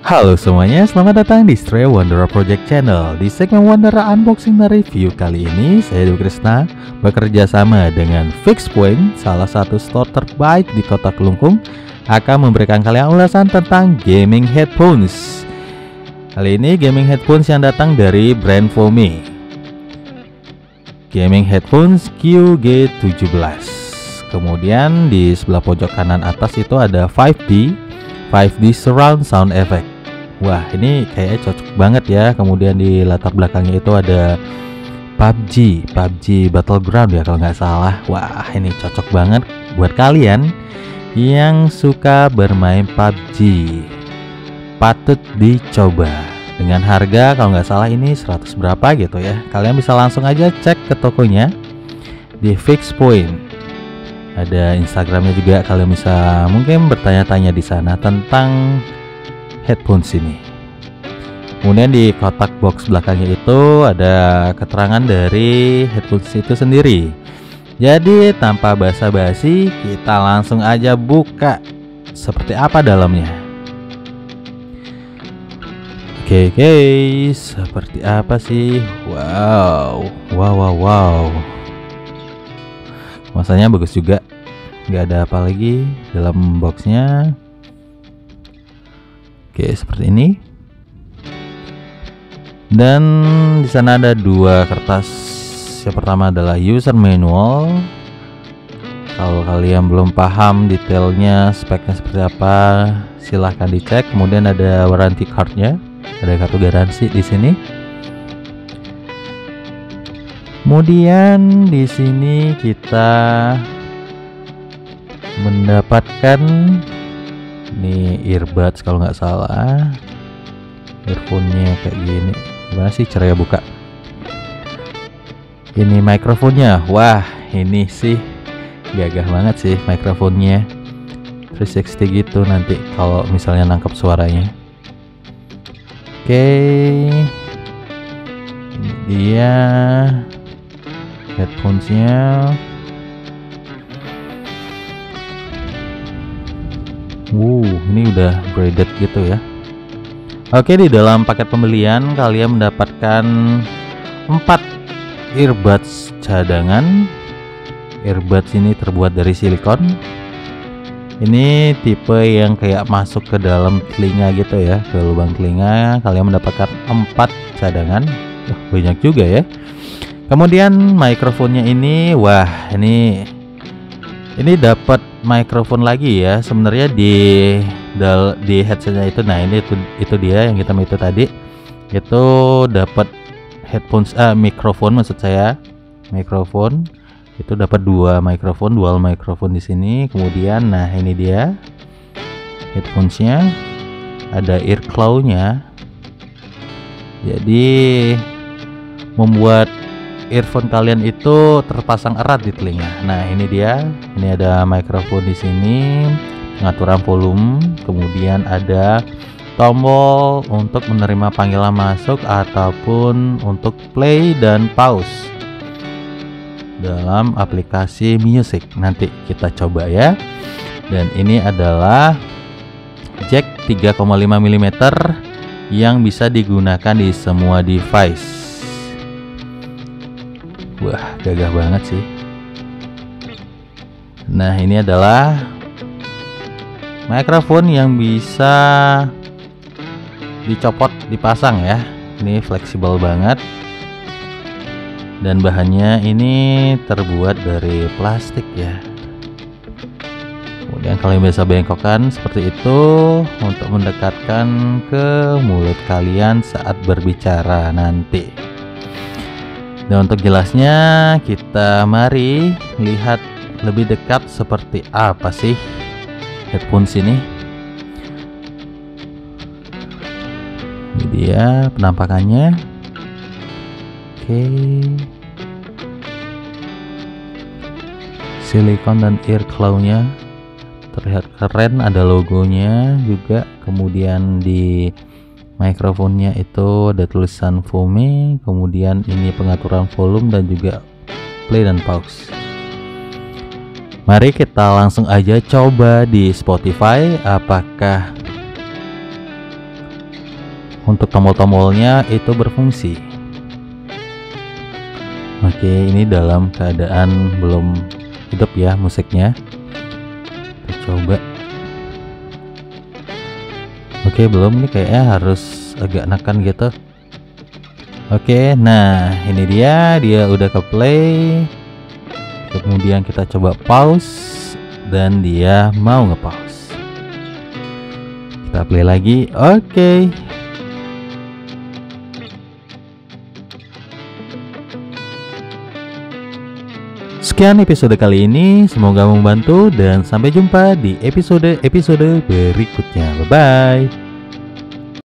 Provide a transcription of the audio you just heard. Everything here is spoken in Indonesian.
Halo semuanya, selamat datang di Stray Wanderer Project Channel. Di segmen Wanderer Unboxing dan Review kali ini, saya Dewi Krisna bekerja sama dengan Fixpoint, salah satu store terbaik di kota Kelungkung, akan memberikan kalian ulasan tentang gaming headphones. Kali ini gaming headphones yang datang dari brand Fome. Gaming headphones QG17. Kemudian di sebelah pojok kanan atas itu ada 5D surround sound effect. Wah, ini kayaknya cocok banget ya. Kemudian di latar belakangnya itu ada PUBG Battleground ya kalau nggak salah. Wah, ini cocok banget buat kalian yang suka bermain PUBG. Patut dicoba. Dengan harga kalau nggak salah ini 100 berapa gitu ya. Kalian bisa langsung aja cek ke tokonya di Fixpoint. Ada Instagramnya juga, kalian bisa mungkin bertanya-tanya di sana tentang headphones ini. Kemudian di kotak box belakangnya itu ada keterangan dari headphones itu sendiri. Jadi tanpa basa-basi, kita langsung aja buka seperti apa dalamnya. Oke, seperti apa sih? Wow. Masanya bagus juga. Nggak ada apa lagi dalam boxnya. Oke, seperti ini. Dan di sana ada dua kertas. Yang pertama adalah user manual. Kalau kalian belum paham detailnya, speknya seperti apa, silahkan dicek. Kemudian ada warranty cardnya, ada kartu garansi di sini. Kemudian di sini kita mendapatkan ini earbuds kalau nggak salah, earphone-nya kayak gini. Gimana sih cara buka? Ini mikrofonnya. Wah, ini sih gagah banget sih mikrofonnya. 360 gitu nanti kalau misalnya nangkep suaranya. Oke, ini dia headphones-nya. Ini udah braided gitu ya. Oke, di dalam paket pembelian kalian mendapatkan 4 earbuds cadangan. Earbuds ini terbuat dari silikon. Ini tipe yang kayak masuk ke dalam telinga gitu ya, ke lubang telinga. Kalian mendapatkan 4 cadangan. Banyak juga ya. Kemudian mikrofonnya ini, wah ini dapat mikrofon lagi ya. Sebenarnya di headsetnya itu, nah ini itu dia yang kita itu tadi itu dapat headphones mikrofon, maksud saya mikrofon itu dapat dual mikrofon di sini. Kemudian nah ini dia headphonesnya, ada ear claw-nya, jadi membuat earphone kalian itu terpasang erat di telinga. Nah ini dia, ini ada mikrofon di sini, pengaturan volume, kemudian ada tombol untuk menerima panggilan masuk ataupun untuk play dan pause dalam aplikasi music. Nanti kita coba ya. Dan ini adalah jack 3,5 mm yang bisa digunakan di semua device. Wah, gagah banget sih. Nah, ini adalah mikrofon yang bisa dicopot, dipasang ya. Ini fleksibel banget. Dan bahannya ini terbuat dari plastik ya. Kemudian kalian bisa bengkokkan seperti itu untuk mendekatkan ke mulut kalian saat berbicara nanti. Dan untuk jelasnya, kita mari lihat lebih dekat seperti apa sih headphones ini. Ini dia penampakannya. Oke, silikon dan ear claw-nya terlihat keren, ada logonya juga. Kemudian di mikrofonnya itu ada tulisan Fome. Kemudian ini pengaturan volume dan juga play dan pause. Mari kita langsung aja coba di Spotify apakah untuk tombol-tombolnya itu berfungsi. Oke, ini dalam keadaan belum hidup ya musiknya. Kita coba. Oke, belum, ini kayaknya harus agak nekan gitu. Oke, nah ini dia udah ke play. Kemudian kita coba pause dan dia mau nge-pause. Kita play lagi. Oke. Sekian episode kali ini, semoga membantu dan sampai jumpa di episode berikutnya. Bye bye.